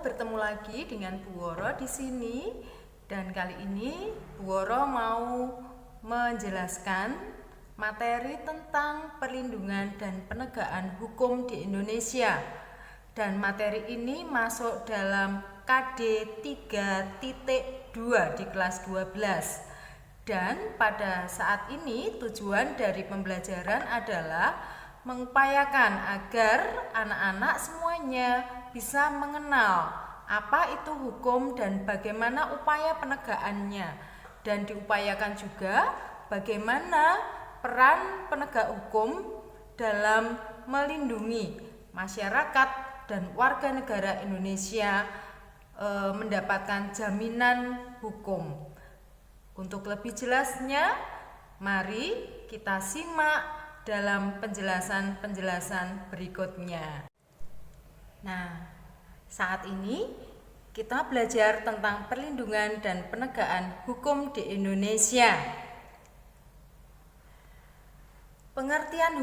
bertemu lagi dengan Bu Woro di sini, dan kali ini Bu Woro mau menjelaskan materi tentang perlindungan dan penegakan hukum di Indonesia. Dan materi ini masuk dalam KD 3.2 di kelas 12. Dan pada saat ini tujuan dari pembelajaran adalah mengupayakan agar anak-anak semuanya bisa mengenal apa itu hukum dan bagaimana upaya penegakannya, dan diupayakan juga bagaimana peran penegak hukum dalam melindungi masyarakat dan warga negara Indonesia mendapatkan jaminan hukum. Untuk lebih jelasnya, mari kita simak dalam penjelasan-penjelasan berikutnya. Nah, saat ini kita belajar tentang perlindungan dan penegakan hukum di Indonesia. Pengertian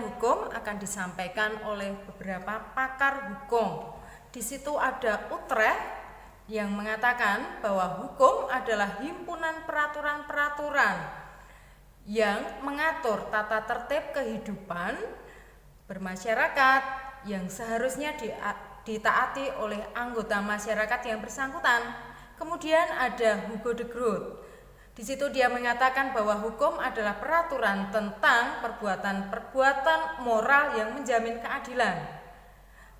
hukum akan disampaikan oleh beberapa pakar hukum. Di situ ada Utrecht yang mengatakan bahwa hukum adalah himpunan peraturan-peraturan yang mengatur tata tertib kehidupan bermasyarakat yang seharusnya ditaati oleh anggota masyarakat yang bersangkutan. Kemudian ada Hugo de Groot. Di situ dia mengatakan bahwa hukum adalah peraturan tentang perbuatan-perbuatan moral yang menjamin keadilan.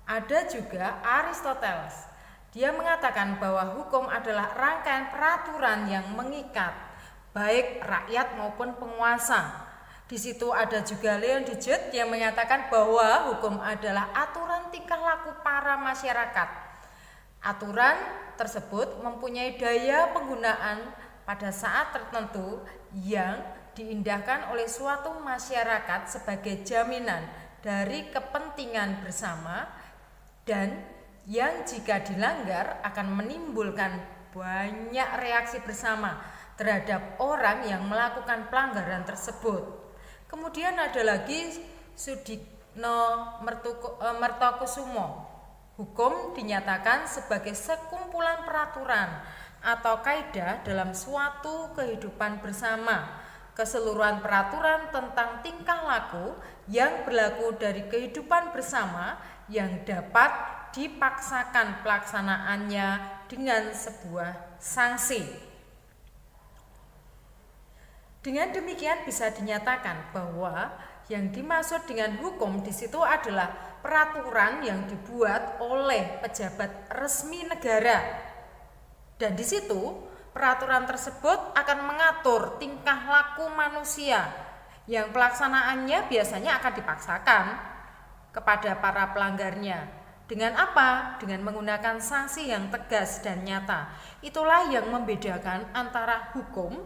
Ada juga Aristoteles. Dia mengatakan bahwa hukum adalah rangkaian peraturan yang mengikat baik rakyat maupun penguasa. Di situ ada juga Leon Dijet yang mengatakan bahwa hukum adalah aturan tingkah laku para masyarakat. Aturan tersebut mempunyai daya penggunaan pada saat tertentu yang diindahkan oleh suatu masyarakat sebagai jaminan dari kepentingan bersama, dan yang jika dilanggar akan menimbulkan banyak reaksi bersama terhadap orang yang melakukan pelanggaran tersebut. Kemudian ada lagi Sudikno Mertokusumo. Hukum dinyatakan sebagai sekumpulan peraturan atau kaidah dalam suatu kehidupan bersama. Keseluruhan peraturan tentang tingkah laku yang berlaku dari kehidupan bersama yang dapat dipaksakan pelaksanaannya dengan sebuah sanksi. Dengan demikian bisa dinyatakan bahwa yang dimaksud dengan hukum di situ adalah peraturan yang dibuat oleh pejabat resmi negara. Dan di situ peraturan tersebut akan mengatur tingkah laku manusia yang pelaksanaannya biasanya akan dipaksakan kepada para pelanggarnya. Dengan apa? Dengan menggunakan sanksi yang tegas dan nyata. Itulah yang membedakan antara hukum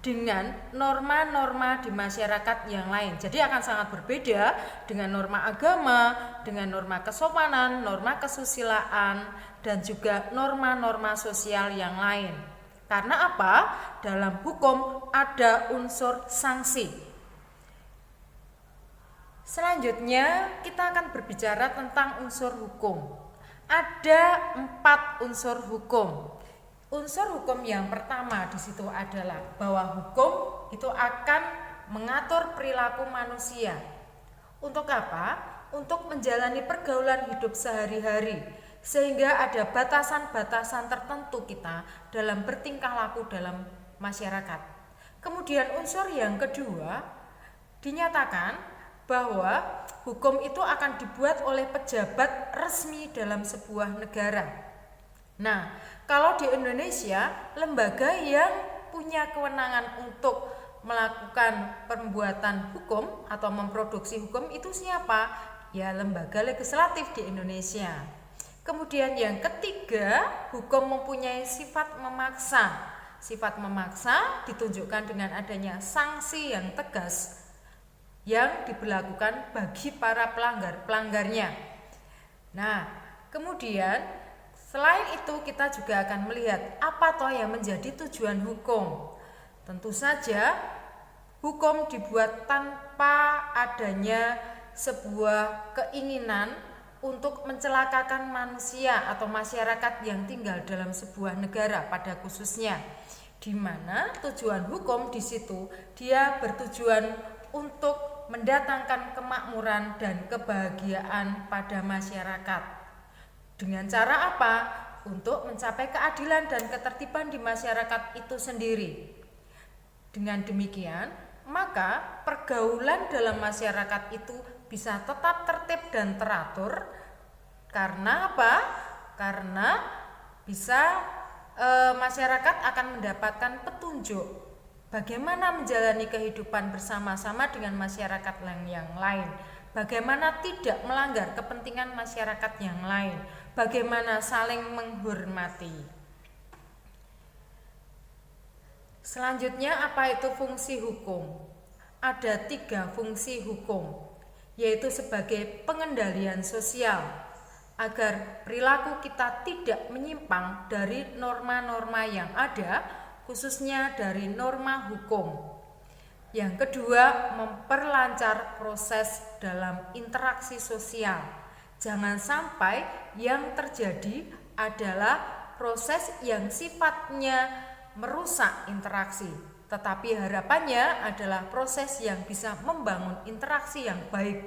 dengan norma-norma di masyarakat yang lain. Jadi akan sangat berbeda dengan norma agama, dengan norma kesopanan, norma kesusilaan, dan juga norma-norma sosial yang lain. Karena apa? Dalam hukum ada unsur sanksi. Selanjutnya kita akan berbicara tentang unsur hukum. Ada 4 unsur hukum. Unsur hukum yang pertama di situ adalah bahwa hukum itu akan mengatur perilaku manusia. Untuk apa? Untuk menjalani pergaulan hidup sehari-hari, sehingga ada batasan-batasan tertentu kita dalam bertingkah laku dalam masyarakat. Kemudian unsur yang kedua dinyatakan bahwa hukum itu akan dibuat oleh pejabat resmi dalam sebuah negara. Nah, kalau di Indonesia, lembaga yang punya kewenangan untuk melakukan pembuatan hukum atau memproduksi hukum itu siapa? Ya, lembaga legislatif di Indonesia. Kemudian yang ketiga, hukum mempunyai sifat memaksa. Sifat memaksa ditunjukkan dengan adanya sanksi yang tegas yang diberlakukan bagi para pelanggarnya. Nah, kemudian selain itu kita juga akan melihat apa toh yang menjadi tujuan hukum. Tentu saja hukum dibuat tanpa adanya sebuah keinginan untuk mencelakakan manusia atau masyarakat yang tinggal dalam sebuah negara pada khususnya, di mana tujuan hukum di situ dia bertujuan untuk mendatangkan kemakmuran dan kebahagiaan pada masyarakat. Dengan cara apa? Untuk mencapai keadilan dan ketertiban di masyarakat itu sendiri. Dengan demikian, maka pergaulan dalam masyarakat itu bisa tetap tertib dan teratur. Karena apa? Karena bisa masyarakat akan mendapatkan petunjuk bagaimana menjalani kehidupan bersama-sama dengan masyarakat yang lain, bagaimana tidak melanggar kepentingan masyarakat yang lain, bagaimana saling menghormati. Selanjutnya, apa itu fungsi hukum? Ada 3 fungsi hukum, yaitu sebagai pengendalian sosial, agar perilaku kita tidak menyimpang dari norma-norma yang ada, khususnya dari norma hukum. Yang kedua, memperlancar proses dalam interaksi sosial. Jangan sampai yang terjadi adalah proses yang sifatnya merusak interaksi, tetapi harapannya adalah proses yang bisa membangun interaksi yang baik.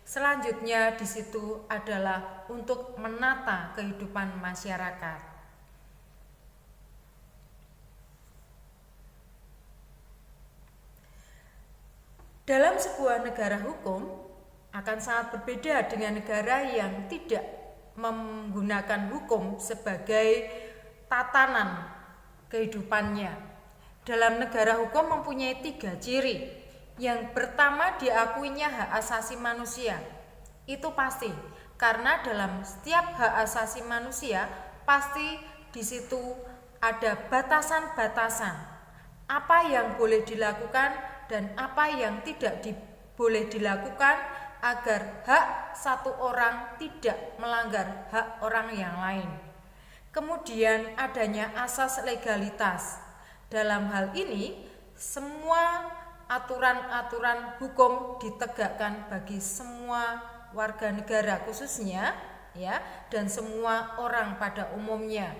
Selanjutnya di situ adalah untuk menata kehidupan masyarakat. Dalam sebuah negara hukum akan sangat berbeda dengan negara yang tidak menggunakan hukum sebagai tatanan kehidupannya. Dalam negara hukum mempunyai 3 ciri. Yang pertama, diakuinya hak asasi manusia. Itu pasti, karena dalam setiap hak asasi manusia pasti di situ ada batasan-batasan. Apa yang boleh dilakukan dan apa yang tidak boleh dilakukan agar hak satu orang tidak melanggar hak orang yang lain. Kemudian adanya asas legalitas. Dalam hal ini, semua aturan-aturan hukum ditegakkan bagi semua warga negara khususnya, ya, dan semua orang pada umumnya.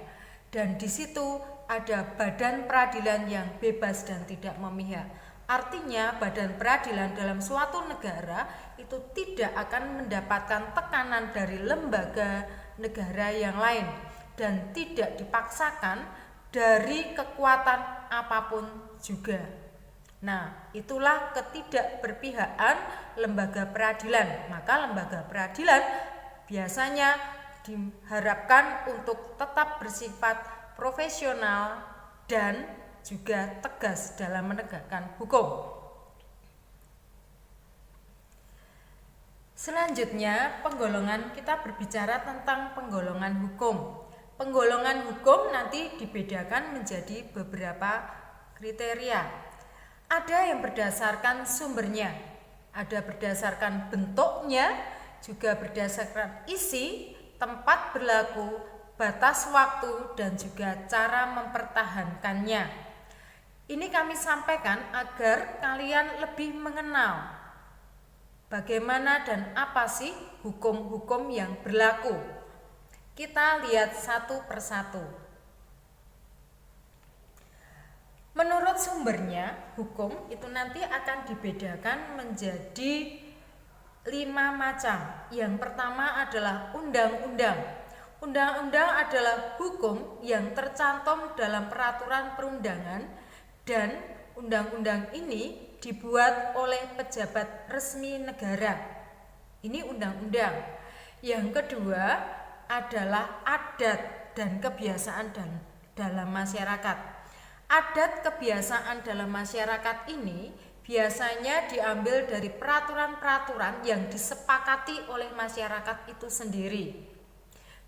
Dan di situ ada badan peradilan yang bebas dan tidak memihak. Artinya badan peradilan dalam suatu negara itu tidak akan mendapatkan tekanan dari lembaga negara yang lain dan tidak dipaksakan dari kekuatan apapun juga. Nah, itulah ketidakberpihakan lembaga peradilan. Maka lembaga peradilan biasanya diharapkan untuk tetap bersifat profesional dan juga tegas dalam menegakkan hukum. Selanjutnya, kita berbicara tentang penggolongan hukum. Penggolongan hukum nanti dibedakan menjadi beberapa kriteria. Ada yang berdasarkan sumbernya, ada berdasarkan bentuknya, juga berdasarkan isi, tempat berlaku, batas waktu, dan juga cara mempertahankannya. Ini kami sampaikan agar kalian lebih mengenal bagaimana dan apa sih hukum-hukum yang berlaku. Kita lihat satu persatu. Menurut sumbernya, hukum itu nanti akan dibedakan menjadi 5 macam. Yang pertama adalah undang-undang. Undang-undang adalah hukum yang tercantum dalam peraturan perundangan dan undang-undang ini dibuat oleh pejabat resmi negara. Ini undang-undang. Yang kedua adalah adat dan kebiasaan dalam masyarakat. Adat kebiasaan dalam masyarakat ini biasanya diambil dari peraturan-peraturan yang disepakati oleh masyarakat itu sendiri.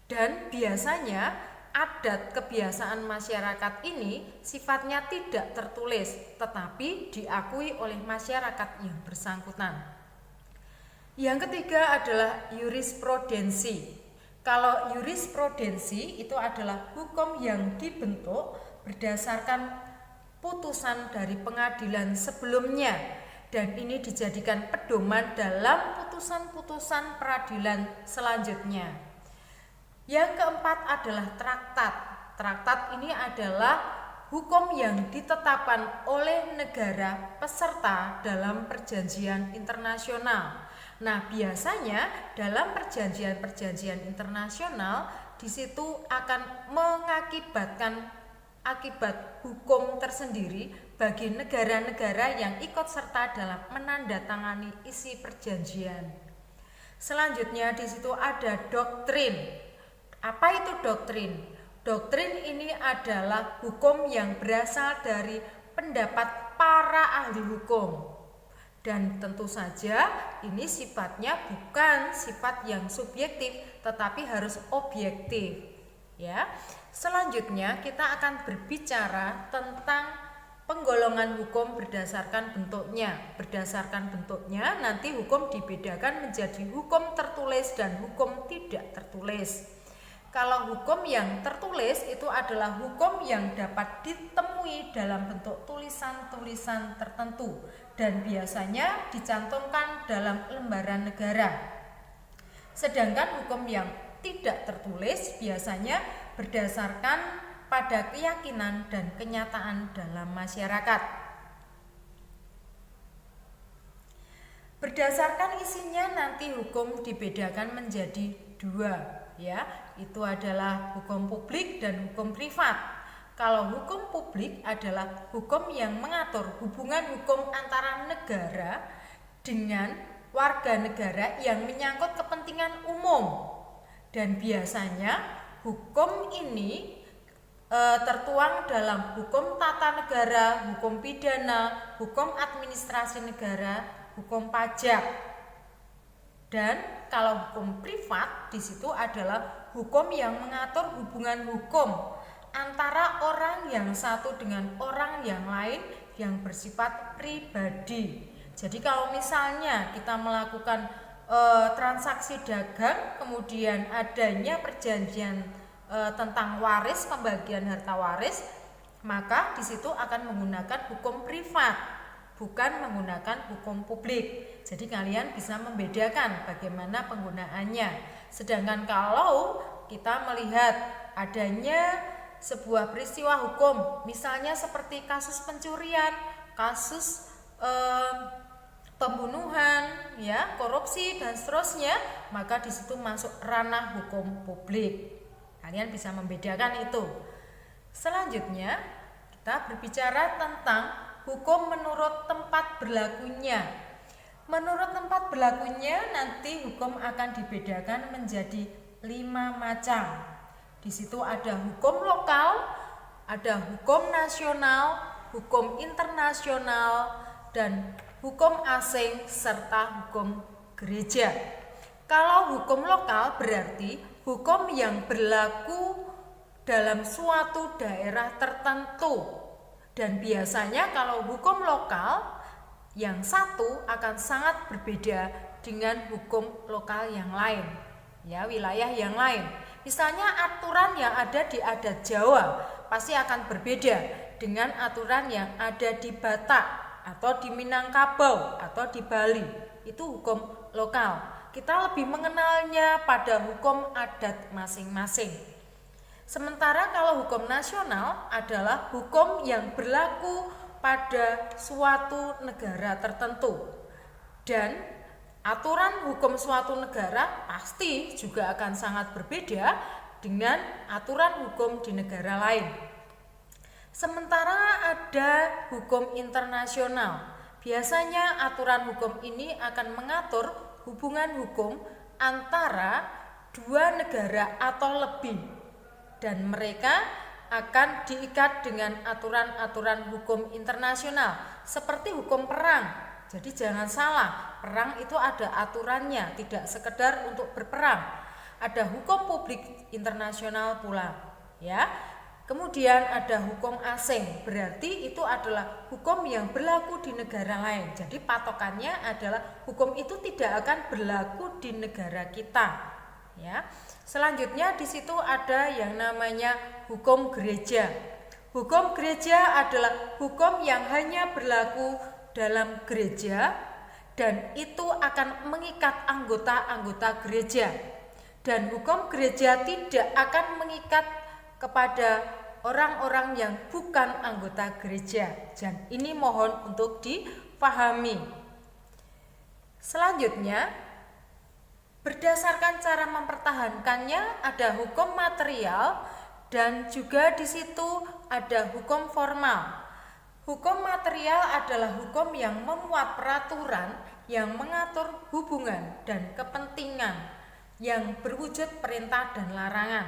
Dan biasanya adat kebiasaan masyarakat ini sifatnya tidak tertulis, tetapi diakui oleh masyarakat yang bersangkutan. Yang ketiga adalah jurisprudensi. Kalau jurisprudensi itu adalah hukum yang dibentuk berdasarkan putusan dari pengadilan sebelumnya, dan ini dijadikan pedoman dalam putusan-putusan peradilan selanjutnya. Yang keempat adalah traktat. Traktat ini adalah hukum yang ditetapkan oleh negara peserta dalam perjanjian internasional. Nah, biasanya dalam perjanjian-perjanjian internasional di situ akan mengakibatkan akibat hukum tersendiri bagi negara-negara yang ikut serta dalam menandatangani isi perjanjian. Selanjutnya di situ ada doktrin. Apa itu doktrin? Doktrin ini adalah hukum yang berasal dari pendapat para ahli hukum. Dan tentu saja ini sifatnya bukan sifat yang subjektif tetapi harus objektif, ya. Selanjutnya kita akan berbicara tentang penggolongan hukum berdasarkan bentuknya. Berdasarkan bentuknya nanti hukum dibedakan menjadi hukum tertulis dan hukum tidak tertulis. Kalau hukum yang tertulis itu adalah hukum yang dapat ditemui dalam bentuk tulisan-tulisan tertentu dan biasanya dicantumkan dalam lembaran negara. Sedangkan hukum yang tidak tertulis biasanya berdasarkan pada keyakinan dan kenyataan dalam masyarakat. Berdasarkan isinya nanti hukum dibedakan menjadi dua, ya. Itu adalah hukum publik dan hukum privat. Kalau hukum publik adalah hukum yang mengatur hubungan hukum antara negara dengan warga negara yang menyangkut kepentingan umum. Dan biasanya hukum ini tertuang dalam hukum tata negara, hukum pidana, hukum administrasi negara, hukum pajak. Dan kalau hukum privat di situ adalah hukum yang mengatur hubungan hukum antara orang yang satu dengan orang yang lain yang bersifat pribadi. Jadi kalau misalnya kita melakukan transaksi dagang, kemudian adanya perjanjian tentang waris, pembagian harta waris, maka di situ akan menggunakan hukum privat, bukan menggunakan hukum publik. Jadi kalian bisa membedakan bagaimana penggunaannya. Sedangkan kalau kita melihat adanya sebuah peristiwa hukum, misalnya seperti kasus pencurian, kasus pembunuhan, ya, korupsi dan seterusnya, maka di situ masuk ranah hukum publik. Kalian bisa membedakan itu. Selanjutnya kita berbicara tentang hukum menurut tempat berlakunya. Menurut tempat berlakunya nanti hukum akan dibedakan menjadi 5 macam. Di situ ada hukum lokal, ada hukum nasional, hukum internasional, dan hukum asing serta hukum gereja. Kalau hukum lokal berarti hukum yang berlaku dalam suatu daerah tertentu. Dan biasanya kalau hukum lokal yang satu akan sangat berbeda dengan hukum lokal yang lain, ya, wilayah yang lain. Misalnya aturan yang ada di adat Jawa pasti akan berbeda dengan aturan yang ada di Batak atau di Minangkabau atau di Bali. Itu hukum lokal. Kita lebih mengenalnya pada hukum adat masing-masing. Sementara kalau hukum nasional adalah hukum yang berlaku pada suatu negara tertentu. Dan aturan hukum suatu negara pasti juga akan sangat berbeda dengan aturan hukum di negara lain. Sementara ada hukum internasional. Biasanya aturan hukum ini akan mengatur hubungan hukum antara dua negara atau lebih, dan mereka akan diikat dengan aturan-aturan hukum internasional seperti hukum perang. Jadi jangan salah, perang itu ada aturannya, tidak sekedar untuk berperang. Ada hukum publik internasional pula, ya. Kemudian ada hukum asing, berarti itu adalah hukum yang berlaku di negara lain. Jadi patokannya adalah hukum itu tidak akan berlaku di negara kita, ya. Selanjutnya di situ ada yang namanya hukum gereja. Hukum gereja adalah hukum yang hanya berlaku dalam gereja dan itu akan mengikat anggota-anggota gereja. Dan hukum gereja tidak akan mengikat kepada orang-orang yang bukan anggota gereja. Dan ini mohon untuk dipahami. Selanjutnya, berdasarkan cara mempertahankannya ada hukum material dan juga di situ ada hukum formal. Hukum material adalah hukum yang memuat peraturan yang mengatur hubungan dan kepentingan yang berwujud perintah dan larangan.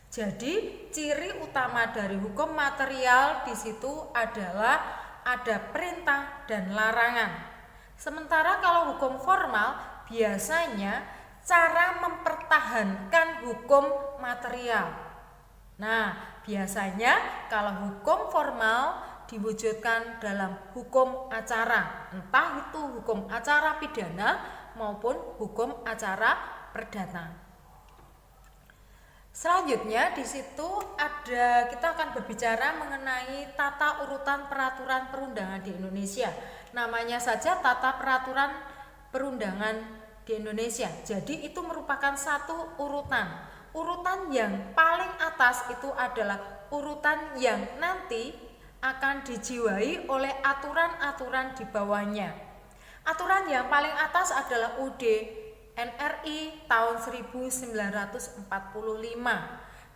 Jadi, ciri utama dari hukum material di situ adalah ada perintah dan larangan. Sementara kalau hukum formal biasanya cara mempertahankan hukum material. Nah, biasanya kalau hukum formal diwujudkan dalam hukum acara, entah itu hukum acara pidana maupun hukum acara perdata. Selanjutnya di situ kita akan berbicara mengenai tata urutan peraturan perundangan di Indonesia. Namanya saja tata peraturan perundangan di Indonesia. Jadi itu merupakan satu urutan. Urutan yang paling atas itu adalah urutan yang nanti akan dijiwai oleh aturan-aturan di bawahnya. Aturan yang paling atas adalah UUD NRI tahun 1945.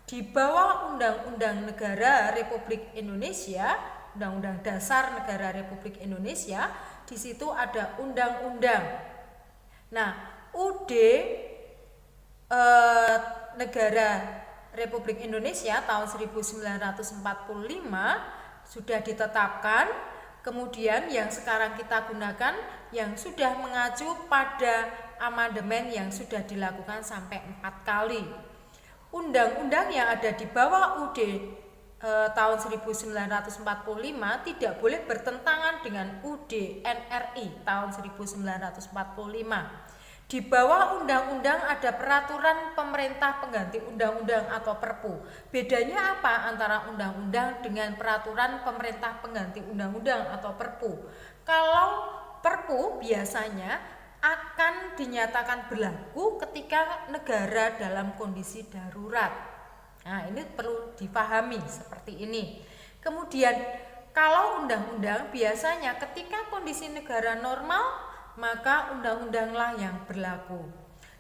Di bawah Undang-Undang Negara Republik Indonesia, Undang-Undang Dasar Negara Republik Indonesia, di situ ada undang-undang. Nah, UUD Negara Republik Indonesia tahun 1945 sudah ditetapkan. Kemudian yang sekarang kita gunakan yang sudah mengacu pada amandemen yang sudah dilakukan sampai 4 kali. Undang-undang yang ada di bawah UUD tahun 1945 tidak boleh bertentangan dengan UUD NRI tahun 1945. Di bawah undang-undang ada peraturan pemerintah pengganti undang-undang atau Perpu. Bedanya apa antara undang-undang dengan peraturan pemerintah pengganti undang-undang atau Perpu? Kalau Perpu biasanya akan dinyatakan berlaku ketika negara dalam kondisi darurat. Nah, ini perlu dipahami seperti ini. Kemudian kalau undang-undang biasanya ketika kondisi negara normal maka undang-undanglah yang berlaku.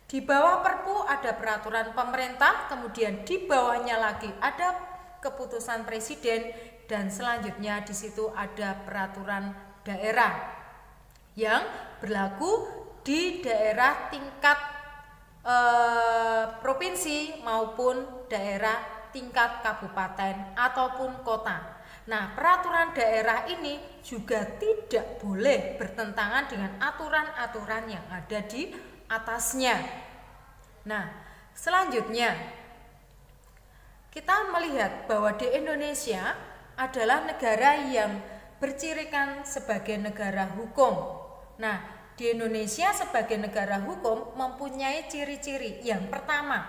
Di bawah Perpu ada peraturan pemerintah, kemudian di bawahnya lagi ada keputusan presiden dan selanjutnya di situ ada peraturan daerah yang berlaku di daerah tingkat provinsi maupun daerah tingkat kabupaten ataupun kota. Nah, peraturan daerah ini juga tidak boleh bertentangan dengan aturan-aturan yang ada di atasnya. Nah, selanjutnya kita melihat bahwa di Indonesia adalah negara yang bercirikan sebagai negara hukum. Nah, di Indonesia sebagai negara hukum mempunyai ciri-ciri. Yang pertama,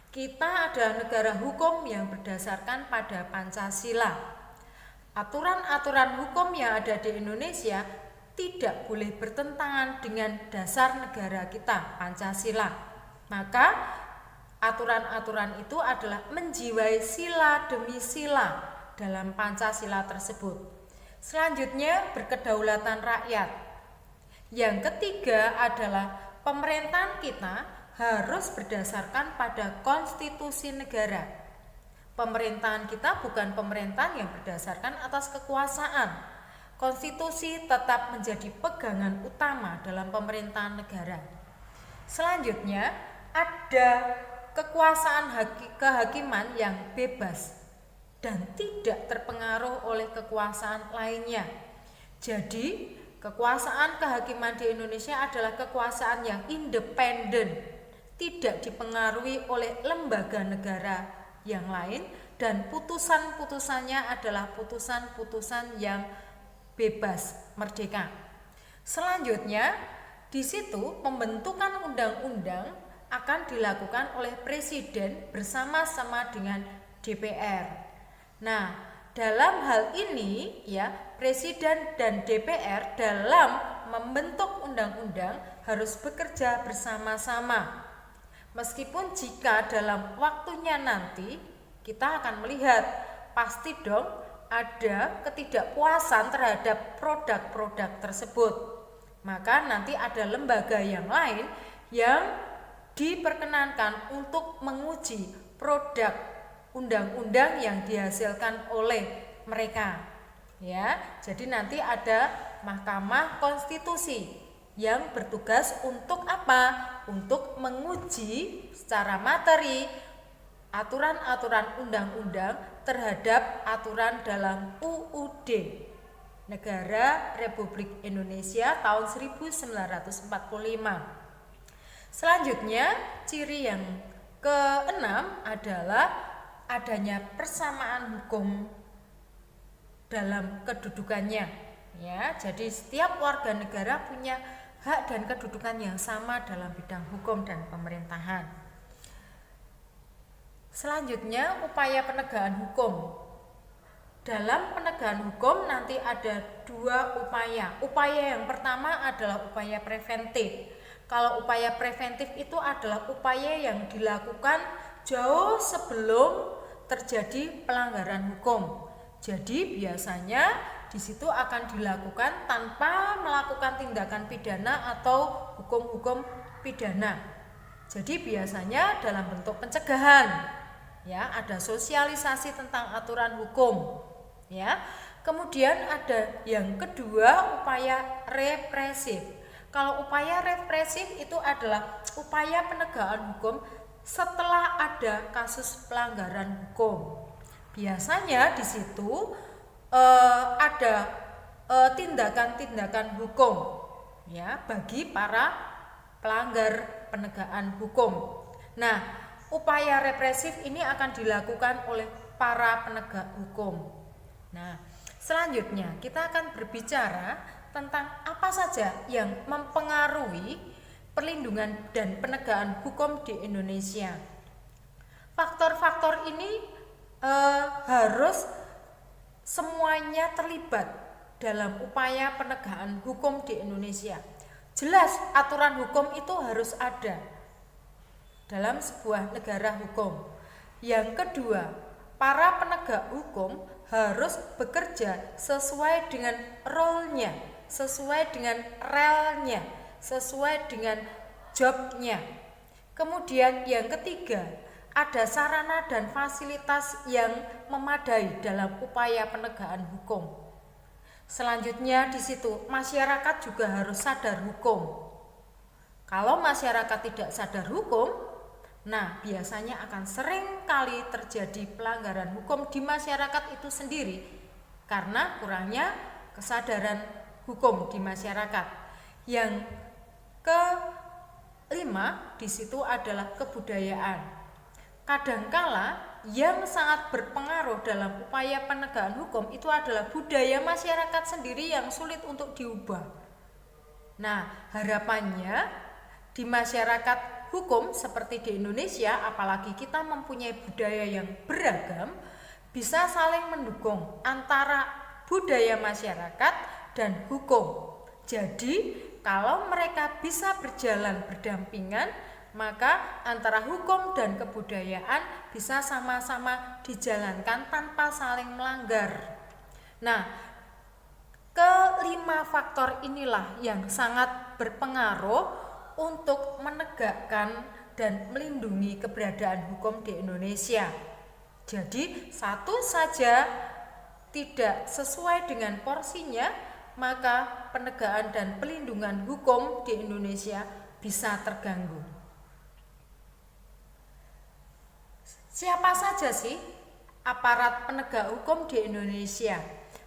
kita adalah negara hukum yang berdasarkan pada Pancasila. Aturan-aturan hukum yang ada di Indonesia tidak boleh bertentangan dengan dasar negara kita, Pancasila. Maka aturan-aturan itu adalah menjiwai sila demi sila dalam Pancasila tersebut. Selanjutnya, berkedaulatan rakyat. Yang ketiga adalah pemerintahan kita harus berdasarkan pada konstitusi negara. Pemerintahan kita bukan pemerintahan yang berdasarkan atas kekuasaan. Konstitusi tetap menjadi pegangan utama dalam pemerintahan negara. Selanjutnya, ada kekuasaan kehakiman yang bebas dan tidak terpengaruh oleh kekuasaan lainnya. Jadi, kekuasaan kehakiman di Indonesia adalah kekuasaan yang independen, tidak dipengaruhi oleh lembaga negara yang lain, dan putusan-putusannya adalah putusan-putusan yang bebas, merdeka. Selanjutnya, di situ pembentukan undang-undang akan dilakukan oleh presiden bersama-sama dengan DPR. Nah, dalam hal ini ya, presiden dan DPR dalam membentuk undang-undang harus bekerja bersama-sama. Meskipun jika dalam waktunya nanti kita akan melihat pasti dong ada ketidakpuasan terhadap produk-produk tersebut. Maka nanti ada lembaga yang lain yang diperkenankan untuk menguji produk undang-undang yang dihasilkan oleh mereka. Ya, jadi nanti ada Mahkamah Konstitusi yang bertugas untuk apa? Untuk menguji secara materi aturan-aturan undang-undang terhadap aturan dalam UUD Negara Republik Indonesia tahun 1945. Selanjutnya, ciri yang keenam adalah adanya persamaan hukum dalam kedudukannya. Ya, jadi setiap warga negara punya hak dan kedudukan yang sama dalam bidang hukum dan pemerintahan. Selanjutnya, upaya penegakan hukum. Dalam penegakan hukum nanti ada dua upaya. Upaya yang pertama adalah upaya preventif. Kalau upaya preventif itu adalah upaya yang dilakukan jauh sebelum terjadi pelanggaran hukum. Jadi biasanya di situ akan dilakukan tanpa melakukan tindakan pidana atau hukum-hukum pidana. Jadi biasanya dalam bentuk pencegahan. Ya, ada sosialisasi tentang aturan hukum. Ya. Kemudian ada yang kedua, upaya represif. Kalau upaya represif itu adalah upaya penegakan hukum setelah ada kasus pelanggaran hukum. Biasanya di situ ada tindakan-tindakan hukum ya bagi para pelanggar penegakan hukum. Nah, upaya represif ini akan dilakukan oleh para penegak hukum. Nah, selanjutnya kita akan berbicara tentang apa saja yang mempengaruhi perlindungan dan penegakan hukum di Indonesia. Faktor-faktor ini harus semuanya terlibat dalam upaya penegakan hukum di Indonesia. Jelas aturan hukum itu harus ada dalam sebuah negara hukum. Yang kedua, para penegak hukum harus bekerja sesuai dengan role-nya, sesuai dengan relnya, sesuai dengan job-nya. Kemudian yang ketiga, ada sarana dan fasilitas yang memadai dalam upaya penegakan hukum. Selanjutnya di situ masyarakat juga harus sadar hukum. Kalau masyarakat tidak sadar hukum, nah biasanya akan sering kali terjadi pelanggaran hukum di masyarakat itu sendiri karena kurangnya kesadaran hukum di masyarakat. Yang kelima di situ adalah kebudayaan. Kadangkala yang sangat berpengaruh dalam upaya penegakan hukum itu adalah budaya masyarakat sendiri yang sulit untuk diubah. Nah, harapannya di masyarakat hukum seperti di Indonesia, apalagi kita mempunyai budaya yang beragam, bisa saling mendukung antara budaya masyarakat dan hukum. Jadi, kalau mereka bisa berjalan berdampingan, maka antara hukum dan kebudayaan bisa sama-sama dijalankan tanpa saling melanggar. Nah, kelima faktor inilah yang sangat berpengaruh untuk menegakkan dan melindungi keberadaan hukum di Indonesia. Jadi, satu saja tidak sesuai dengan porsinya, maka penegakan dan pelindungan hukum di Indonesia bisa terganggu. Siapa saja sih aparat penegak hukum di Indonesia?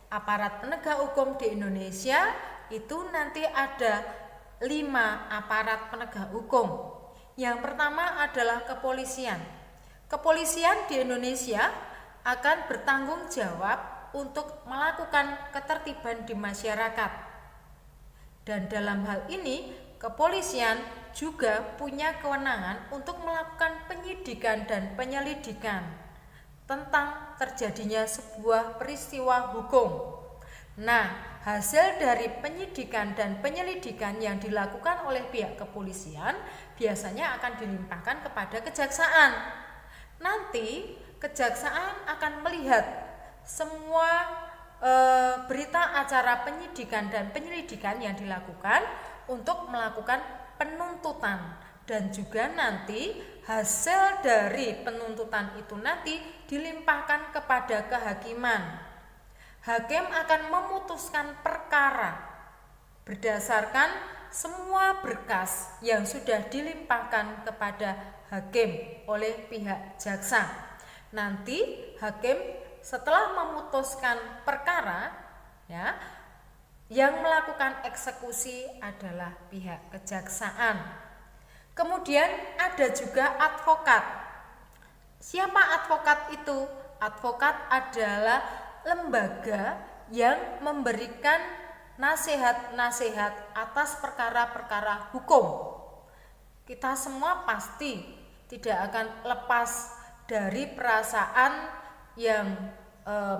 Aparat penegak hukum di Indonesia itu nanti ada 5 aparat penegak hukum. Yang pertama adalah kepolisian. Kepolisian di Indonesia akan bertanggung jawab untuk melakukan ketertiban di masyarakat. Dan dalam hal ini, kepolisian juga punya kewenangan untuk melakukan penyidikan dan penyelidikan tentang terjadinya sebuah peristiwa hukum. Nah, hasil dari penyidikan dan penyelidikan yang dilakukan oleh pihak kepolisian biasanya akan dilimpahkan kepada kejaksaan. Nanti kejaksaan akan melihat semua berita acara penyidikan dan penyelidikan yang dilakukan untuk melakukan penuntutan, dan juga nanti hasil dari penuntutan itu nanti dilimpahkan kepada kehakiman. Hakim akan memutuskan perkara berdasarkan semua berkas yang sudah dilimpahkan kepada hakim oleh pihak jaksa. Nanti hakim setelah memutuskan perkara, ya, yang melakukan eksekusi adalah pihak kejaksaan. Kemudian ada juga advokat. Siapa advokat itu? Advokat adalah lembaga yang memberikan nasihat-nasihat atas perkara-perkara hukum. Kita semua pasti tidak akan lepas dari perasaan yang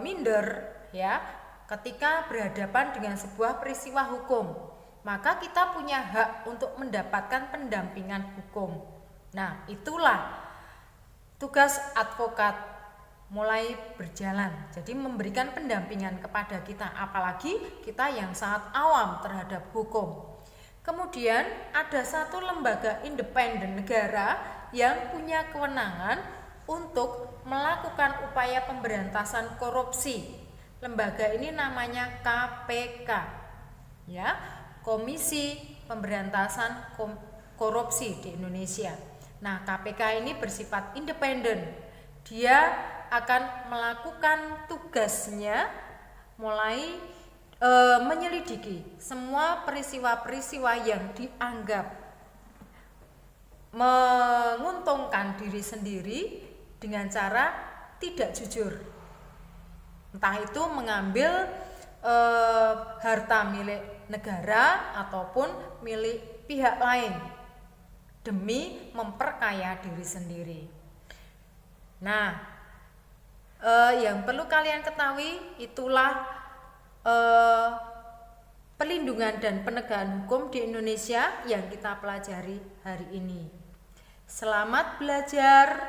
minder, ya, ketika berhadapan dengan sebuah peristiwa hukum. Maka kita punya hak untuk mendapatkan pendampingan hukum. Nah, itulah tugas advokat mulai berjalan. Jadi memberikan pendampingan kepada kita, apalagi kita yang sangat awam terhadap hukum. Kemudian ada satu lembaga independen negara yang punya kewenangan untuk melakukan upaya pemberantasan korupsi. Lembaga ini namanya KPK, ya, Komisi Pemberantasan Korupsi di Indonesia. Nah, KPK ini bersifat independen. Dia akan melakukan tugasnya mulai menyelidiki semua peristiwa-peristiwa yang dianggap menguntungkan diri sendiri dengan cara tidak jujur. Entah itu mengambil harta milik negara ataupun milik pihak lain demi memperkaya diri sendiri. Nah, yang perlu kalian ketahui itulah pelindungan dan penegakan hukum di Indonesia yang kita pelajari hari ini. Selamat belajar,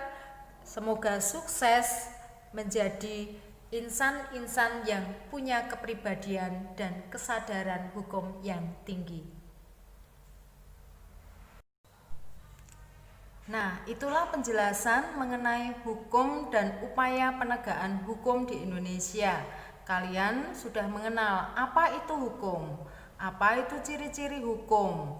semoga sukses menjadi insan-insan yang punya kepribadian dan kesadaran hukum yang tinggi. Nah, itulah penjelasan mengenai hukum dan upaya penegakan hukum di Indonesia. Kalian sudah mengenal apa itu hukum, apa itu ciri-ciri hukum,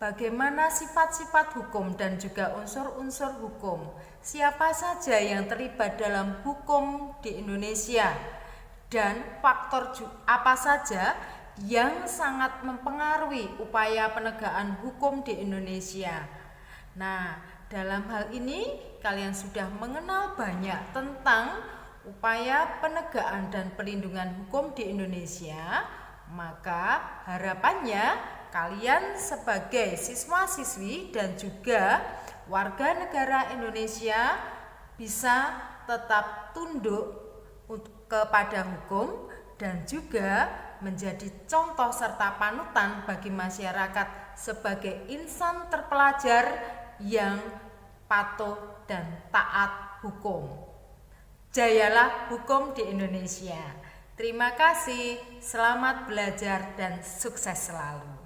bagaimana sifat-sifat hukum dan juga unsur-unsur hukum, siapa saja yang terlibat dalam hukum di Indonesia, dan faktor apa saja yang sangat mempengaruhi upaya penegakan hukum di Indonesia. Nah, dalam hal ini kalian sudah mengenal banyak tentang upaya penegakan dan pelindungan hukum di Indonesia. Maka harapannya kalian sebagai siswa-siswi dan juga warga negara Indonesia bisa tetap tunduk kepada hukum dan juga menjadi contoh serta panutan bagi masyarakat sebagai insan terpelajar yang patuh dan taat hukum. Jayalah hukum di Indonesia. Terima kasih, selamat belajar dan sukses selalu.